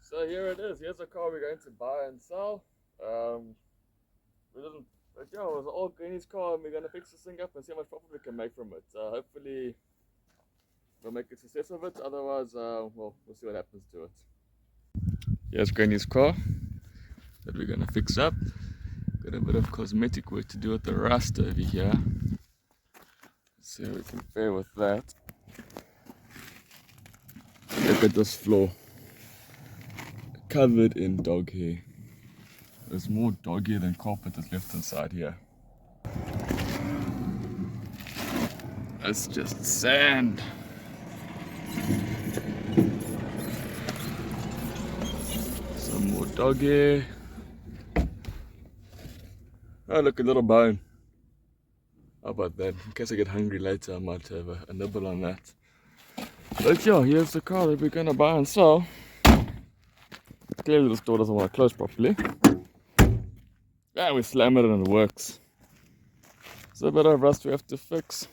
So here it is. Here's a car we're going to buy and sell. But yeah, it was all Granny's car, and we're gonna fix this thing up and see how much profit we can make from it. Hopefully, we'll make a success of it. Otherwise, well, we'll see what happens to it. Here's Granny's car that we're gonna fix up. Got a bit of cosmetic work to do with the rust over here. Let's see how we can fare with that. Look at this floor, covered in dog hair. There's more dog hair than carpet that's left inside here. It's just sand. Some more dog hair. Oh, look, a little bone. How about that? In case I get hungry later, I might have a nibble on that. But yeah, here's the car that we're gonna buy and sell. Clearly this door doesn't want to close properly. Yeah, we slam it and it works. There's a bit of rust we have to fix.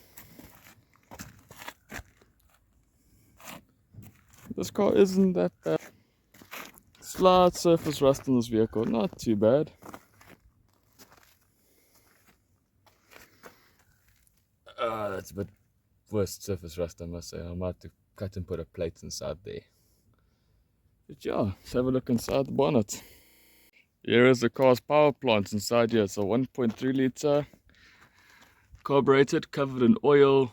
This car isn't that bad. Slight surface rust in this vehicle, not too bad. That's a bit worse surface rust, I must say. I might have to cut and put a plate inside there. But yeah, let's have a look inside the bonnet. Here is the car's power plant inside here. It's a 1.3 litre carbureted, covered in oil.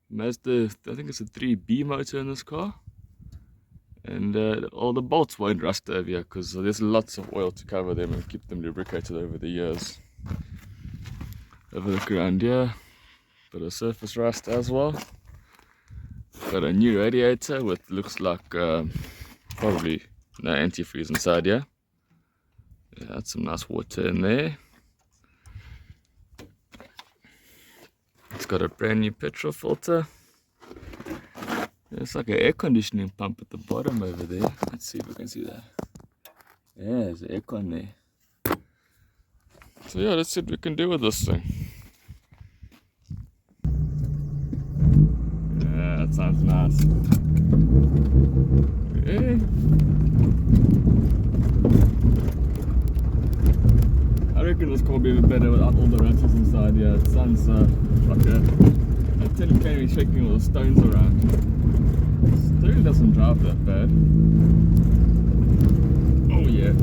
Mazda, I think it's a 3B motor in this car. And all the bolts won't rust over here because there's lots of oil to cover them and keep them lubricated over the years. Have a look around here. Bit of surface rust as well. Got a new radiator with looks like probably no antifreeze inside here. Yeah, that's some nice water in there. It's got a brand new petrol filter. It's like an air conditioning pump at the bottom over there. Let's see if we can see that. Yeah, there's an aircon there. So yeah, let's see what we can do with this thing. Yeah, that sounds nice. Okay. I reckon this car will be a bit better without all the rattles inside here. It sounds like a tin can shaking all the stones around. It really doesn't drive that bad. Oh yeah.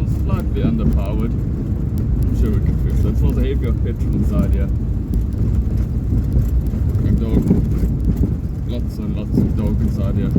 It's slightly underpowered. I'm sure we can fix that. It smells a heavy of petrol inside here. And dog. Lots and lots of dog inside here.